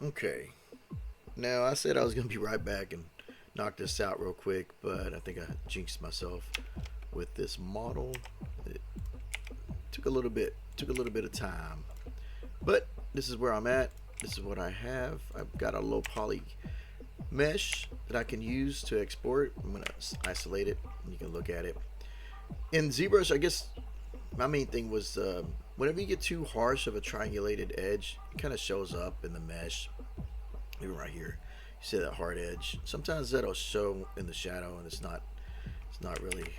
Okay. Now, I said I was going to be right back and knock this out real quick, but I think I jinxed myself with this model. It took a little bit of time. But this is where I'm at. This is what I have. I've got a low poly mesh that I can use to export. I'm going to isolate it and you can look at it. In ZBrush, I guess my main thing was whenever you get too harsh of a triangulated edge, it kind of shows up in the mesh. Even right here, you see that hard edge. Sometimes that'll show in the shadow, and it's not really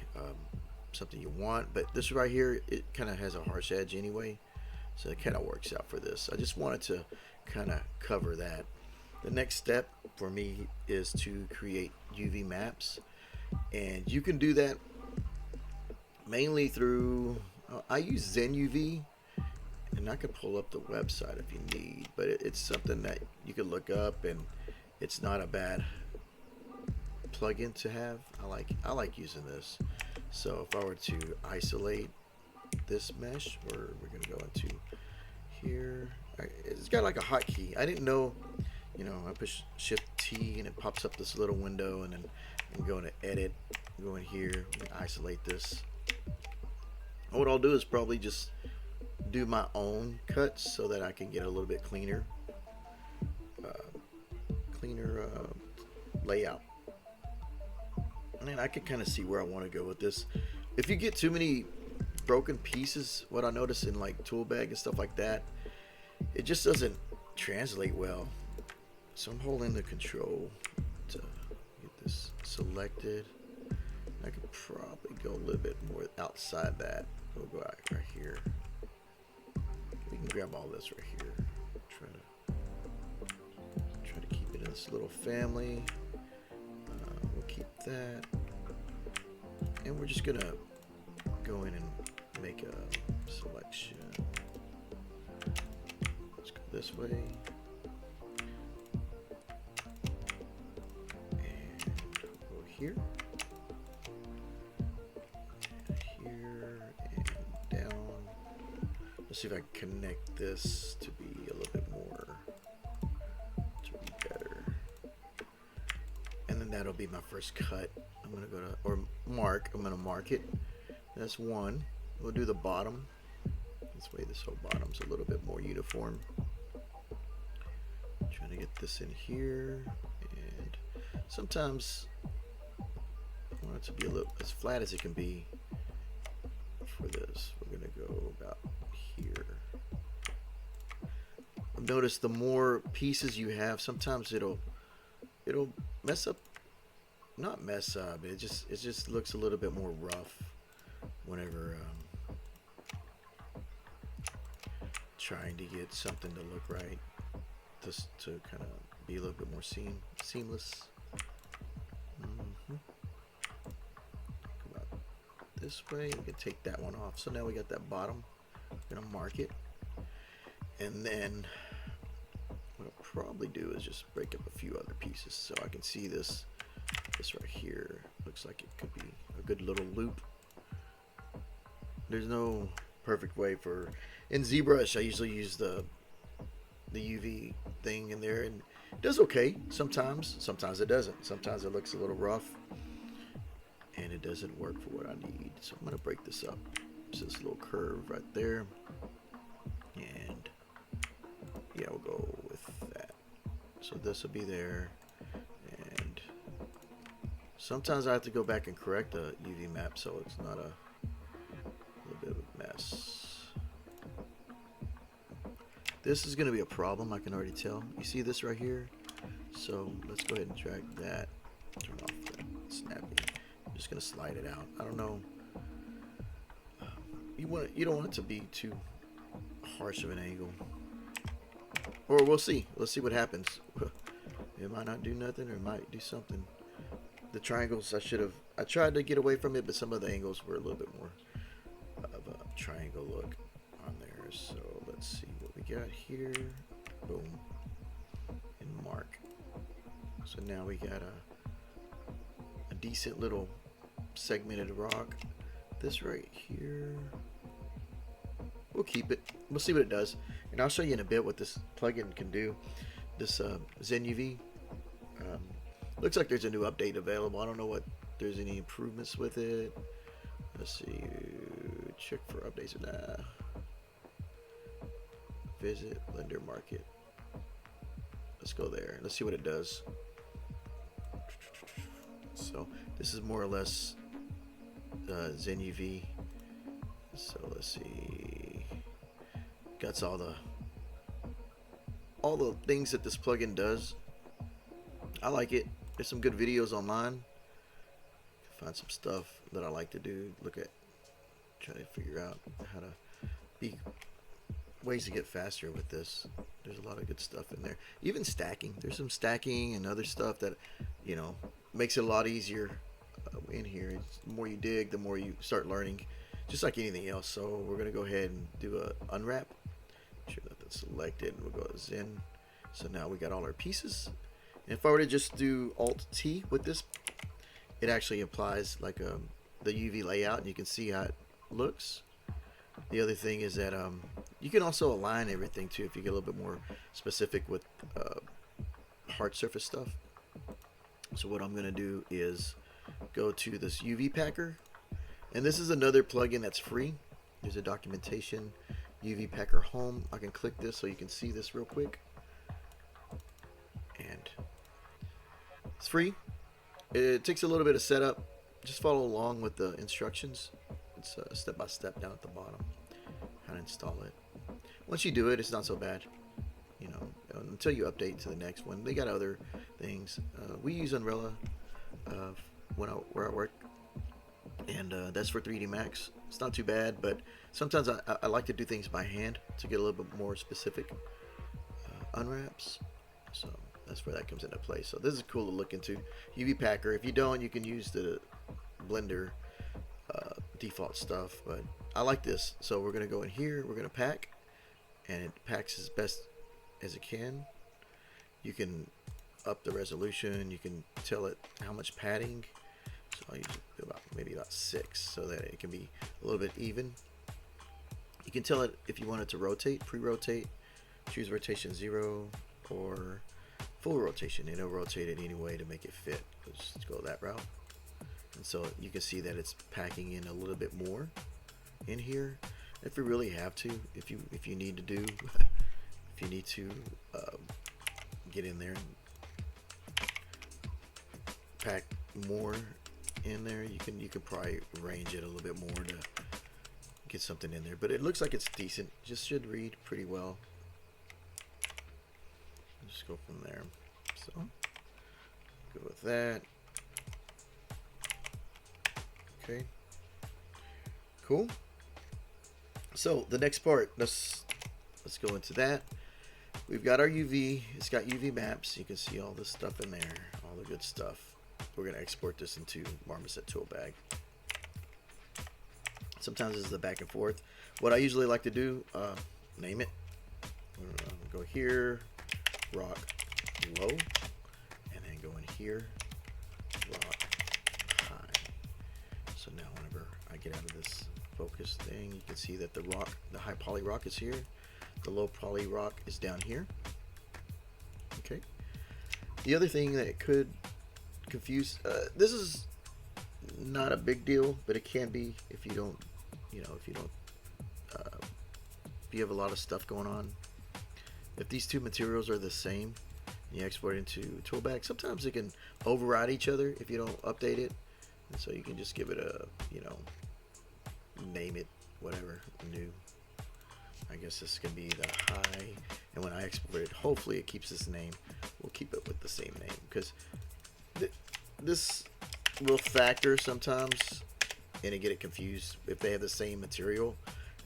something you want. But this right here, it kind of has a harsh edge anyway, so it kind of works out for this. I just wanted to kind of cover that. The next step for me is to create UV maps, and you can do that mainly through I use ZenUV, and I can pull up the website if you need, but it's something that you can look up, and it's not a bad plugin to have. I like using this. So if I were to isolate this mesh, we're gonna go into here. It's got like a hotkey. I didn't know, I push Shift T and it pops up this little window, and then I can go into Edit, go in here, isolate this. And what I'll do is probably just do my own cuts so that I can get a little bit cleaner layout. And then I can kind of see where I want to go with this. If you get too many broken pieces, what I notice in like Toolbag and stuff like that, it just doesn't translate well. So I'm holding the control to get this selected. I could probably go a little bit more outside that. We'll go out right here. We can grab all this right here. Try to keep it in this little family. We'll keep that, and we're just gonna go in and make a selection. Let's go this way, and we'll go here. Let's see if I can connect this to be a little bit more, to be better. And then that'll be my first cut. I'm gonna go to, or mark, I'm gonna mark it. That's one. We'll do the bottom. This way this whole bottom's a little bit more uniform. Trying to get this in here. And sometimes I want it to be a little as flat as it can be. For this, we're gonna go about here. Notice the more pieces you have, sometimes it'll mess up. Not mess up. It just looks a little bit more rough whenever trying to get something to look right. Just to kind of be a little bit more seamless. This way, we can take that one off. So now we got that bottom. I'm gonna mark it, and then what I'll probably do is just break up a few other pieces so I can see this right here. Looks like it could be a good little loop. There's no perfect way for, in ZBrush I usually use the UV thing in there, and it does okay sometimes it doesn't. Sometimes it looks a little rough and it doesn't work for what I need. So I'm gonna break this up. It's this little curve right there, and yeah, we'll go with that. So this will be there, and sometimes I have to go back and correct the UV map so it's not a little bit of a mess. This is gonna be a problem, I can already tell. You see this right here? So let's go ahead and drag that, turn off that snapping. I'm just gonna slide it out. I don't know. You don't want it to be too harsh of an angle, or we'll see. Let's see what happens. It might not do nothing, or it might do something. The triangles, I tried to get away from it, but some of the angles were a little bit more of a triangle look on there. So let's see what we got here. Boom, and mark. So now we got a decent little segmented rock. This right here, we'll keep it. We'll see what it does, and I'll show you in a bit what this plugin can do. this Zen UV. Um, Looks like there's a new update available. I don't know what there's any improvements with it. Let's see. Check for updates. Nah. Visit Blender Market. Let's go there. Let's see what it does. So this is more or less Zen UV. So let's see. Got all the things that this plugin does. I like it. There's some good videos online. Find some stuff that I like to do. Look at, try to figure out how to be ways to get faster with this. There's a lot of good stuff in there. Even stacking. There's some stacking and other stuff that, you know, makes it a lot easier in here. It's, the more you dig, the more you start learning, just like anything else. So we're gonna go ahead and do a unwrap. Make sure that that's selected. We'll go to Zen. So now we got all our pieces. And if I were to just do Alt T with this, it actually applies like the UV layout, and you can see how it looks. The other thing is that you can also align everything too if you get a little bit more specific with hard surface stuff. So what I'm going to do is go to this UV Packer, and this is another plugin that's free. There's a documentation, UV Packer Home. I can click this so you can see this real quick, and it's free. It takes a little bit of setup. Just follow along with the instructions. It's step by step down at the bottom how to install it. Once you do it, it's not so bad, you know, until you update to the next one. They got other things. We use Umbrella where I work, and that's for 3D Max. It's not too bad, but sometimes I like to do things by hand to get a little bit more specific unwraps. So that's where that comes into play. So this is cool to look into. UV Packer. If you don't, you can use the Blender default stuff, but I like this. So we're gonna go in here. We're gonna pack, and it packs as best as it can. You can up the resolution. You can tell it how much padding. So I'll usually do maybe about 6, so that it can be a little bit even. You can tell it if you want it to rotate, pre-rotate. Choose rotation 0 or full rotation, and it'll rotate it anyway to make it fit. Let's go that route. And so you can see that it's packing in a little bit more in here. If you really have to, if you need to do, if you need to get in there and pack more in there, you can probably range it a little bit more to get something in there. But it looks like it's decent. Just should read pretty well. Just go from there. So go with that. Okay, cool. So the next part, let's go into that. We've got our UV. It's got UV maps. You can see all this stuff in there, all the good stuff. We're gonna export this into Marmost Toolbag. Sometimes this is the back and forth. What I usually like to do, name it. Go here, rock low, and then go in here, rock high. So now whenever I get out of this focus thing, you can see that the high poly rock is here, the low poly rock is down here. Okay. The other thing that it could confuse, this is not a big deal, but it can be if you don't, if you have a lot of stuff going on. If these two materials are the same, and you export it into Toolbag, sometimes it can override each other if you don't update it. And so you can just give it a, name it whatever, new. I guess this can be the high, and when I export it, hopefully it keeps this name. We'll keep it with the same name, because this will factor sometimes, and it get it confused if they have the same material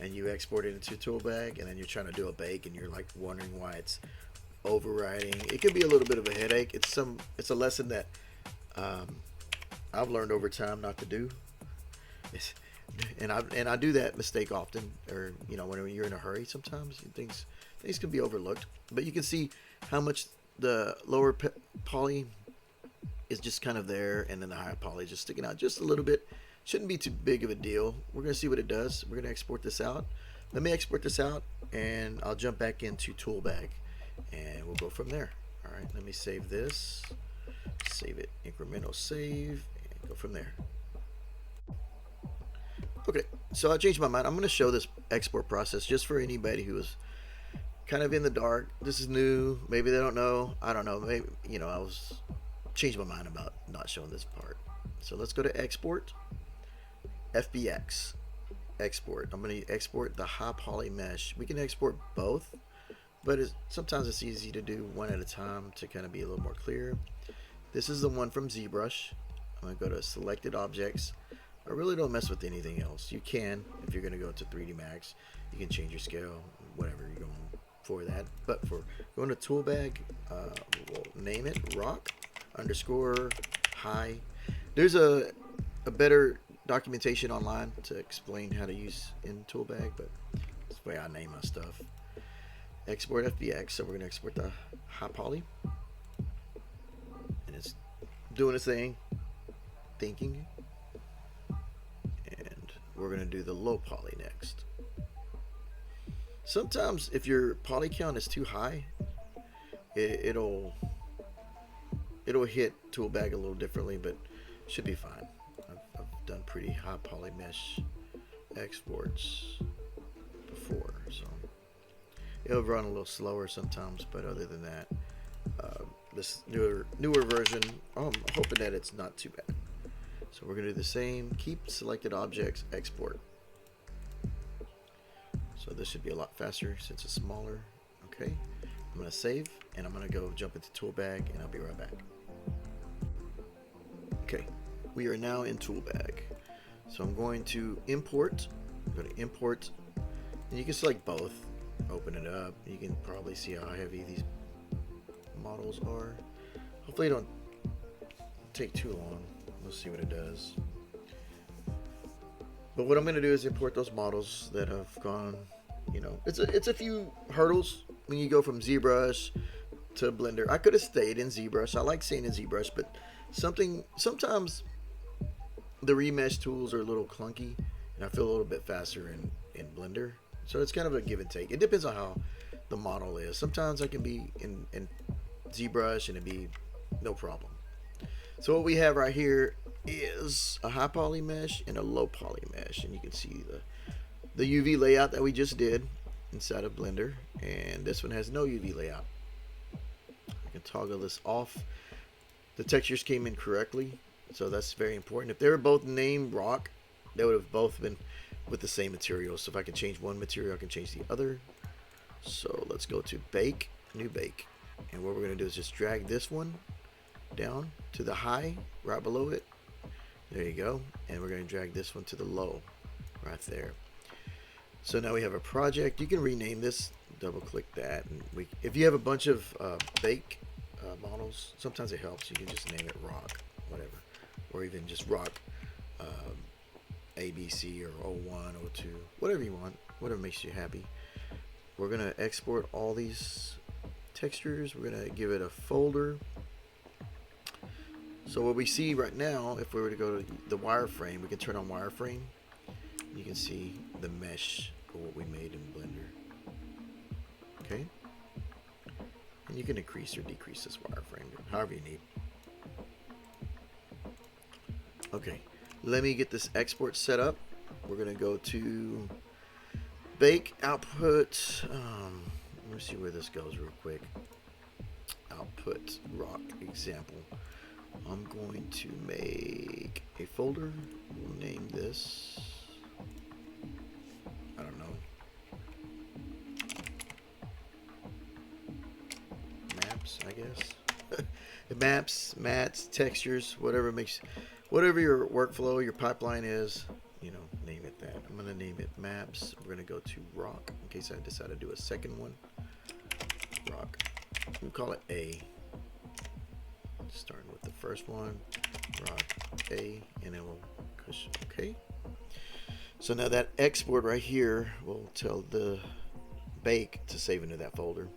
and you export it into Toolbag, and then you're trying to do a bake and you're like wondering why it's overriding. It can be a little bit of a headache. It's a lesson that I've learned over time not to do. And I do that mistake often, or whenever you're in a hurry, sometimes things can be overlooked. But you can see how much the lower poly is just kind of there, and then the higher poly is just sticking out just a little bit. Shouldn't be too big of a deal. We're gonna see what it does. We're gonna export this out. Let me export this out, and I'll jump back into Toolbag, and we'll go from there. All right, let me save this, save it, incremental save, and go from there. Okay, so I changed my mind. I'm going to show this export process just for anybody who is kind of in the dark. This is new. Maybe they don't know. I don't know. Maybe, I was changed my mind about not showing this part. So let's go to export, FBX, export. I'm going to export the high poly mesh. We can export both, but sometimes it's easy to do one at a time to kind of be a little more clear. This is the one from ZBrush. I'm going to go to selected objects. I really don't mess with anything else. You can, if you're going to go to 3D Max, you can change your scale, whatever you're going for that. But for going to Toolbag, we'll name it rock underscore high. There's a better documentation online to explain how to use in Toolbag, but that's the way I name my stuff. Export FBX, so we're going to export the high poly. And it's doing its thing, thinking. We're going to do the low poly next. Sometimes if your poly count is too high, it'll hit Toolbag a little differently, but should be fine. I've done pretty high poly mesh exports before, so it'll run a little slower sometimes, but other than that, this newer version, I'm hoping that it's not too bad. So we're going to do the same, keep selected objects, export. So this should be a lot faster since it's smaller. Okay, I'm going to save, and I'm going to go jump into Toolbag, and I'll be right back. Okay, we are now in Toolbag. So I'm going to import, go to import, and you can select both, open it up. You can probably see how heavy these models are. Hopefully it don't take too long. We'll see what it does. But what I'm going to do is import those models that have gone, it's a few hurdles when you go from ZBrush to Blender. I could have stayed in ZBrush. I like staying in ZBrush, but sometimes the remesh tools are a little clunky, and I feel a little bit faster in Blender. So it's kind of a give and take. It depends on how the model is. Sometimes I can be in ZBrush and it'd be no problem. So what we have right here is a high poly mesh and a low poly mesh, and you can see the UV layout that we just did inside of Blender, and this one has no UV layout. I can toggle this off. The textures came in correctly, so that's very important. If they were both named rock, they would have both been with the same material. So if I can change one material, I can change the other. So let's go to bake, new bake, and what we're going to do is just drag this one down to the high right below it. There you go. And we're going to drag this one to the low right there. So now we have a project. You can rename this, double click that, and if you have a bunch of bake models, sometimes it helps. You can just name it rock, whatever, or even just rock ABC or 01, 02, whatever you want, whatever makes you happy. We're going to export all these textures. We're going to give it a folder. So what we see right now, if we were to go to the wireframe, we can turn on wireframe. You can see the mesh of what we made in Blender. Okay? And you can increase or decrease this wireframe, however you need. Okay, let me get this export set up. We're going to go to bake, output. Let me see where this goes real quick. Output, rock, example. I'm going to make a folder. We'll name this, I don't know, maps, I guess. Maps, mats, textures, whatever your workflow, your pipeline is, name it that. I'm going to name it maps. We're going to go to rock in case I decide to do a second one. Rock. We'll call it A. Starting with the first one, rock A, and then we'll push OK. So now that export right here will tell the bake to save into that folder.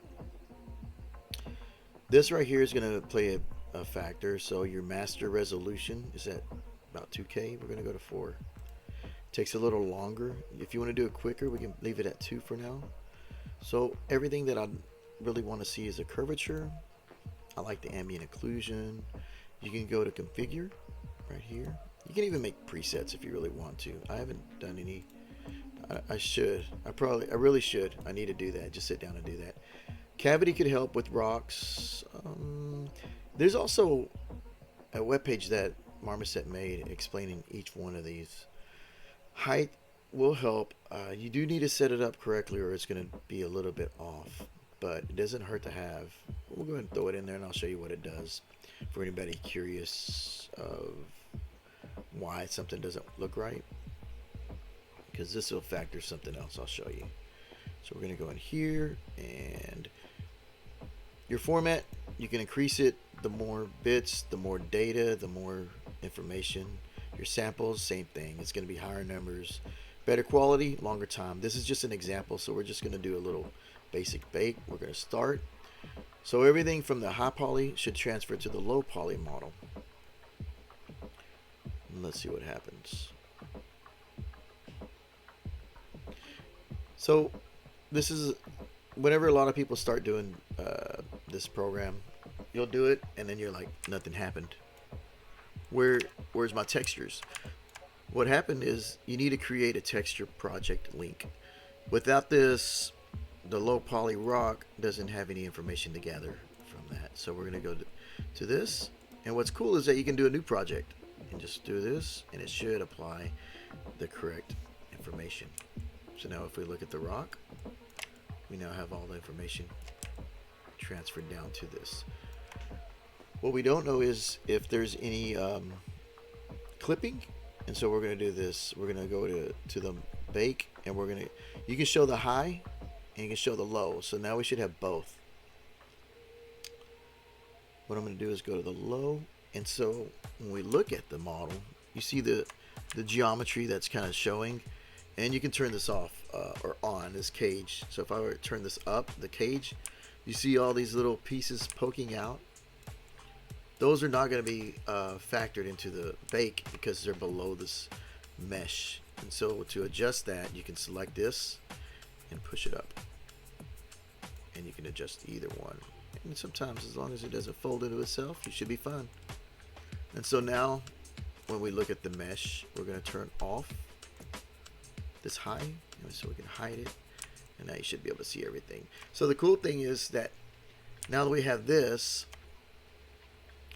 This right here is going to play a factor. So your master resolution is at about 2K. We're going to go to 4. Takes a little longer. If you want to do it quicker, we can leave it at 2 for now. So everything that I'm really want to see is a curvature. I like the ambient occlusion. You can go to configure right here. You can even make presets if you really want to. I haven't done any. I should. I really should. I need to do that. Just sit down and do that. Cavity could help with rocks. There's also a webpage that Marmoset made explaining each one of these. Height will help. You do need to set it up correctly or it's going to be a little bit off, but it doesn't hurt to have. We'll go ahead and throw it in there and I'll show you what it does for anybody curious of why something doesn't look right, because this will factor something else. I'll show you. So we're going to go in here, and your format, you can increase it. The more bits, the more data, the more information. Your samples, same thing. It's going to be higher numbers, better quality, longer time. This is just an example, so we're just going to do a little basic bake. We're going to start. So everything from the high poly should transfer to the low poly model. And let's see what happens. So this is whenever a lot of people start doing this program, you'll do it and then you're like, nothing happened. Where's my textures? What happened is you need to create a texture project link. Without this, the low poly rock doesn't have any information to gather from that. So we're going to go to this, and what's cool is that you can do a new project and just do this and it should apply the correct information. So now if we look at the rock, we now have all the information transferred down to this. What we don't know is if there's any clipping, and so we're going to do this. We're going to go to the bake, and you can show the high and you can show the low. So now we should have both. What I'm going to do is go to the low, and so when we look at the model, you see the geometry that's kind of showing, and you can turn this off or on, this cage. So if I were to turn this up, the cage, you see all these little pieces poking out. Those are not going to be factored into the bake because they're below this mesh. And so to adjust that, you can select this and push it up. And you can adjust either one. And sometimes, as long as it doesn't fold into itself, you should be fine. And so now, when we look at the mesh, we're going to turn off this high, so we can hide it. And now you should be able to see everything. So the cool thing is that now that we have this,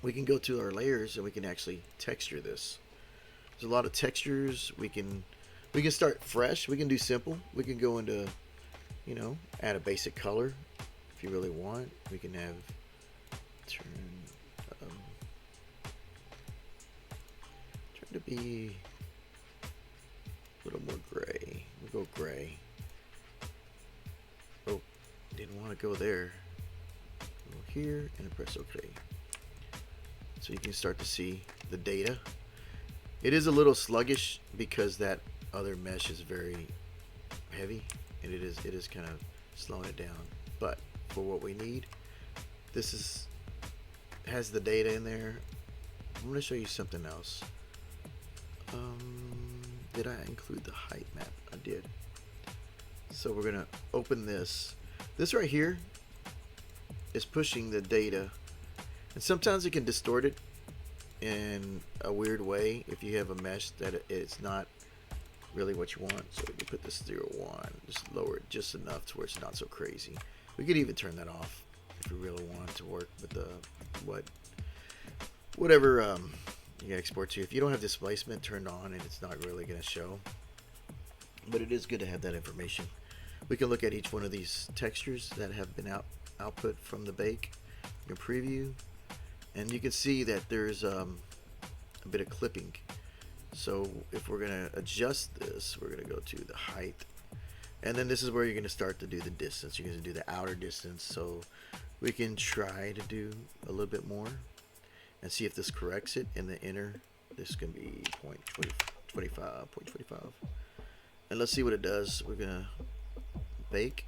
we can go to our layers and we can actually texture this. There's a lot of textures. We can start fresh. We can do simple. We can go into, add a basic color if you really want. We can have turn to be a little more gray. We'll go gray. Oh, didn't want to go there. Go here and press OK. So you can start to see the data. It is a little sluggish because that other mesh is very heavy, and it is kind of slowing it down. But for what we need, this has the data in there. I'm going to show you something else. Did I include the height map? I did. So we're going to open this. This right here is pushing the data. And sometimes it can distort it in a weird way if you have a mesh that it's not really what you want. So we can put this 0.1, just lower it just enough to where it's not so crazy. We could even turn that off if we really want it to work with the whatever you can export to. If you don't have displacement turned on, and it's not really going to show, but it is good to have that information. We can look at each one of these textures that have been output from the bake. You can preview. And you can see that there's a bit of clipping. So if we're going to adjust this, we're going to go to the height. And then this is where you're going to start to do the distance. You're going to do the outer distance. So we can try to do a little bit more and see if this corrects it. In the inner, this can be 0.25. And let's see what it does. We're going to bake.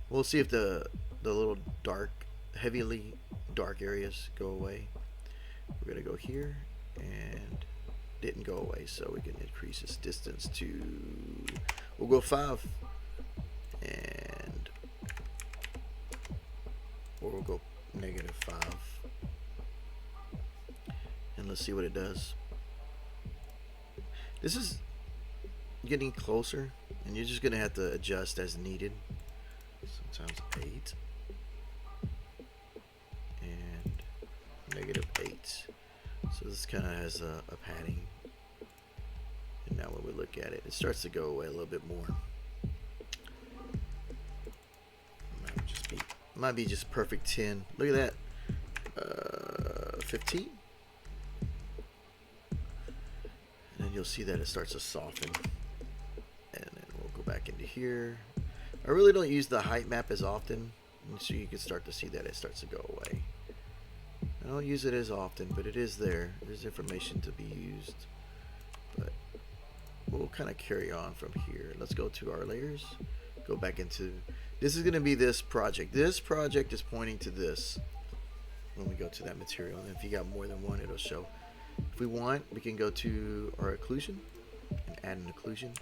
We'll see if the little heavily dark areas go away. We're going to go here, and didn't go away, so we can increase this distance to, we'll go 5, and -5. And let's see what it does. This is getting closer, and you're just gonna have to adjust as needed. Sometimes 8 and -8. So this kind of has a padding. And now when we look at it, it starts to go away a little bit more. Might be just perfect 10. Look at that. 15. And then you'll see that it starts to soften. And then we'll go back into here. I really don't use the height map as often, so you can start to see that it starts to go away. I don't use it as often, but it is there. There's information to be used. But we'll kind of carry on from here. Let's go to our layers. Go back into, this is going to be this project. This project is pointing to this when we go to that material. And if you got more than one, it'll show. If we want, we can go to our occlusion and add an occlusion.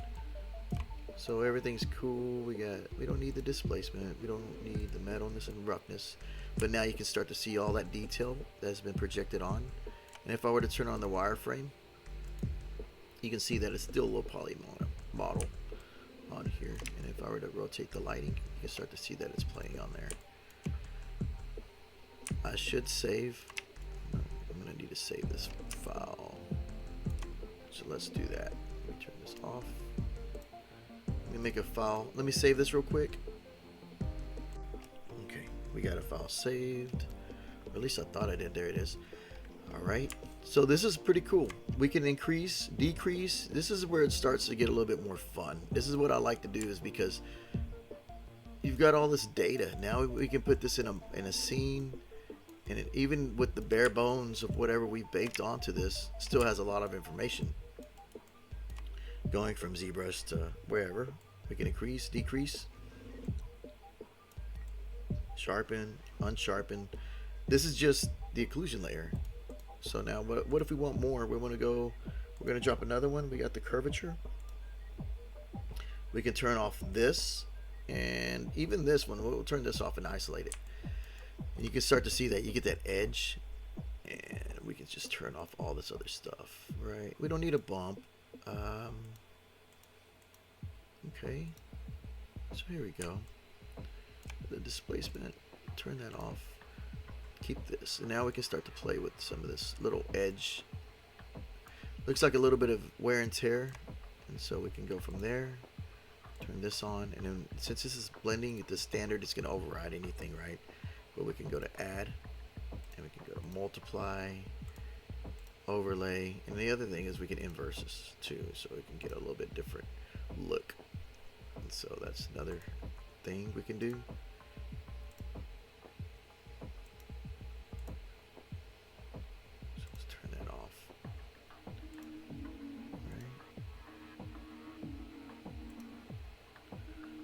So everything's cool. We don't need the displacement. We don't need the metalness and roughness. But now you can start to see all that detail that's been projected on. And if I were to turn on the wireframe, you can see that it's still a low poly model on here. And if I were to rotate the lighting, you can start to see that it's playing on there. I should save. I'm going to need to save this file. So let's do that. Let me turn this off. Let me make a file. Let me save this real quick. Okay, we got a file saved. Or at least I thought I did. There it is. Alright, so this is pretty cool. We can increase, decrease. This is where it starts to get a little bit more fun. This is what I like to do, is because you've got all this data. Now we can put this in a scene, and even with the bare bones of whatever we've baked onto this, still has a lot of information. Going from ZBrush to wherever, we can increase, decrease, sharpen, unsharpen. This is just the occlusion layer. So now what if we want more? We're going to drop another one. We got the curvature. We can turn off this, and even this one, we'll turn this off and isolate it. And you can start to see that you get that edge, and we can just turn off all this other stuff, right? We don't need a bump. Okay, so here we go. The displacement, turn that off. Keep this, and now we can start to play with some of this little edge. Looks like a little bit of wear and tear, and so we can go from there. Turn this on, and then since this is blending, the standard is going to override anything, right? But we can go to add, and we can go to multiply, overlay, and the other thing is we can inverse this too, so we can get a little bit different look. And so that's another thing we can do.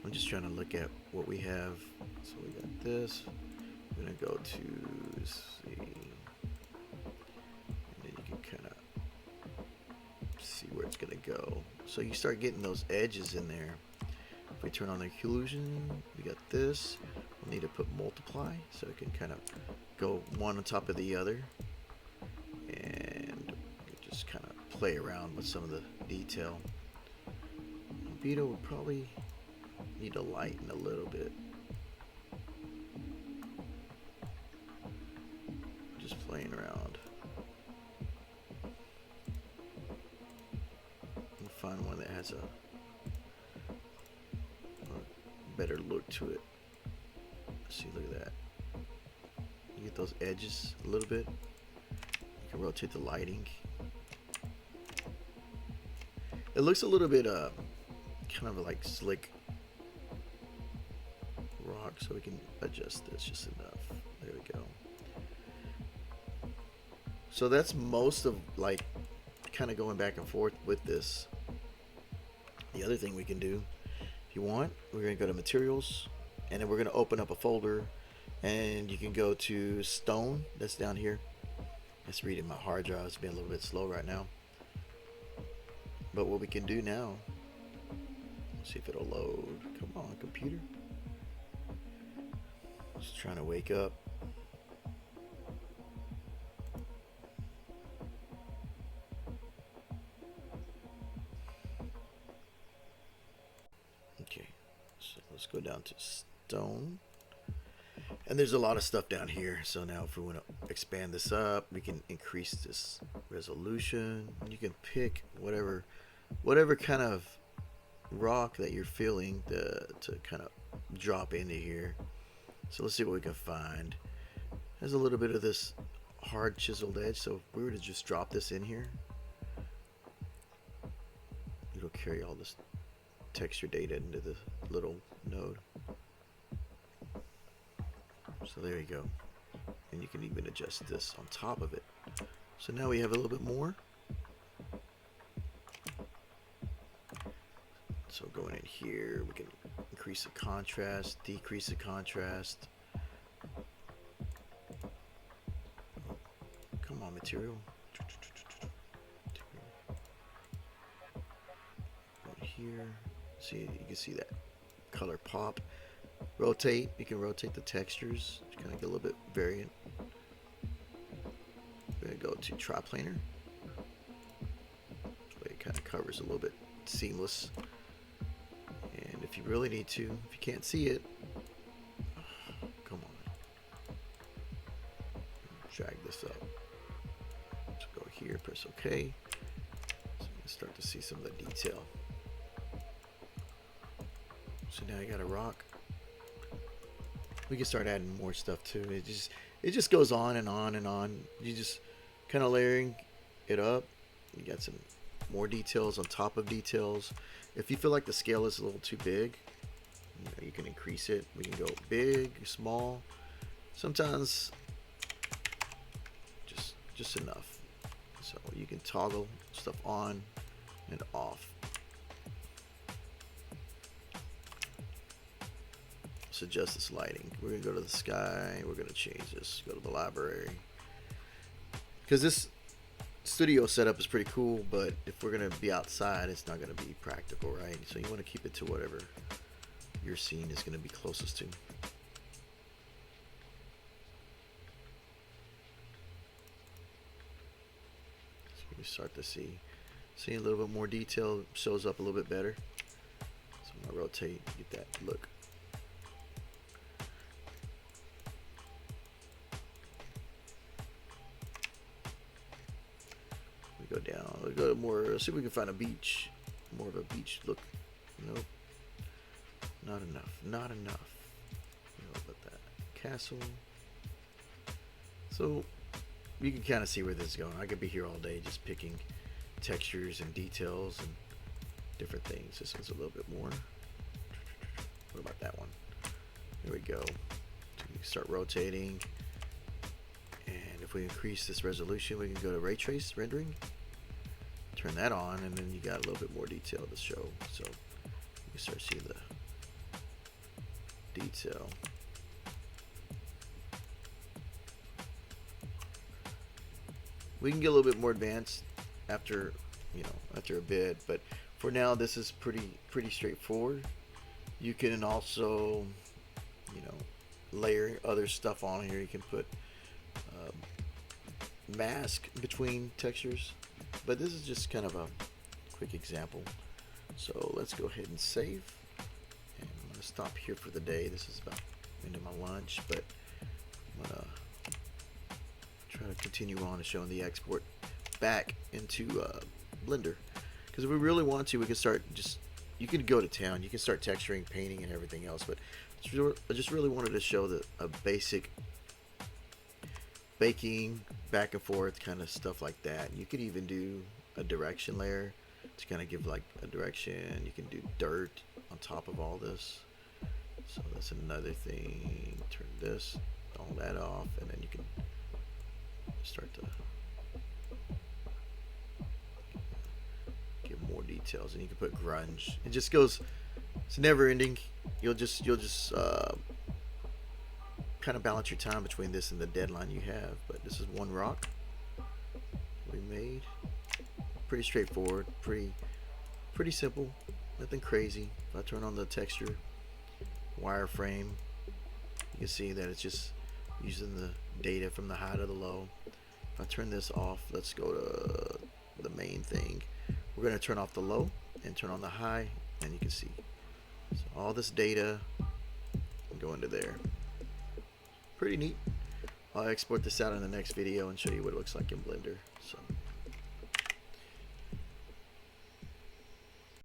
I'm just trying to look at what we have. So we got this. I'm gonna go to see, and then you can kind of see where it's gonna go. So you start getting those edges in there. If we turn on the occlusion, we got this. We'll need to put multiply, so it can kind of go one on top of the other, and just kind of play around with some of the detail. Vito would probably need to lighten a little bit. Just playing around. And find one that has a better look to it. See, look at that. You get those edges a little bit. You can rotate the lighting. It looks a little bit kind of like slick rock, so we can adjust this just enough. There we go. So that's most of, like, kind of going back and forth with this. The other thing we can do, if you want, we're going to go to materials, and then we're going to open up a folder, and you can go to stone. That's down here. Let's read it. My hard drive is being a little bit slow right now. But what we can do now, let's see if it'll load. Come on, computer. Just trying to wake up. let's go down to stone. And there's a lot of stuff down here. So now if we want to expand this up, we can increase this resolution. You can pick whatever kind of rock that you're feeling to kind of drop into here. So let's see what we can find. There's a little bit of this hard chiseled edge, so if we were to just drop this in here, it'll carry all this texture data into the little node. So there you go. And you can even adjust this on top of it. So now we have a little bit more. So going in here, we can increase the contrast, decrease the contrast. Oh, come on, material. Right here. See, you can see that color pop. Rotate. You can rotate the textures to kind of get a little bit variant. We're gonna go to triplanar. It kind of covers a little bit seamless. And if you really need to, if you can't see it, come on, drag this up. So go here, press OK. So you can start to see some of the detail. So now you got a rock. We can start adding more stuff too. It just goes on and on and on. You just kind of layering it up. You got some more details on top of details. If you feel like the scale is a little too big, you can increase it. We can go big, small. Sometimes just enough. So you can toggle stuff on and off. Let's adjust this lighting. We're gonna go to the sky. We're gonna change this. Go to the library. Because this studio setup is pretty cool, but if we're gonna be outside, it's not gonna be practical, right? So you want to keep it to whatever your scene is gonna be closest to. So you start to see a little bit more detail, shows up a little bit better. So I'm gonna rotate, get that look. Go down. We'll go to more. Let's see if we can find a beach. More of a beach look. Nope. Not enough. Not enough. What about that? Castle. So you can kind of see where this is going. I could be here all day just picking textures and details and different things. This one's a little bit more. What about that one? There we go. So we can start rotating. And if we increase this resolution, we can go to ray trace rendering. Turn that on, and then you got a little bit more detail to show. So you can start seeing the detail. We can get a little bit more advanced after a bit, but for now this is pretty straightforward. You can also layer other stuff on here. You can put mask between textures, but this is just kind of a quick example. So let's go ahead and save, and I'm going to stop here for the day. This is about into my lunch, but I'm going to try to continue on and showing the export back into Blender, because if we really want to, we can start you can go to town. You can start texturing, painting, and everything else, but I just really wanted to show a basic baking back and forth kind of stuff like that. You could even do a direction layer to kind of give like a direction. You can do dirt on top of all this. So that's another thing. Turn all that off, and then you can start to give more details, and you can put grunge. It just goes. It's never ending. You'll just kind of balance your time between this and the deadline you have. But this is one rock we made. Pretty straightforward, pretty simple, nothing crazy. If I turn on the texture wireframe, you can see that it's just using the data from the high to the low. If I turn this off, let's go to the main thing. We're going to turn off the low and turn on the high, and you can see So all this data can go into there. Pretty neat. I'll export this out in the next video and show you what it looks like in Blender. So.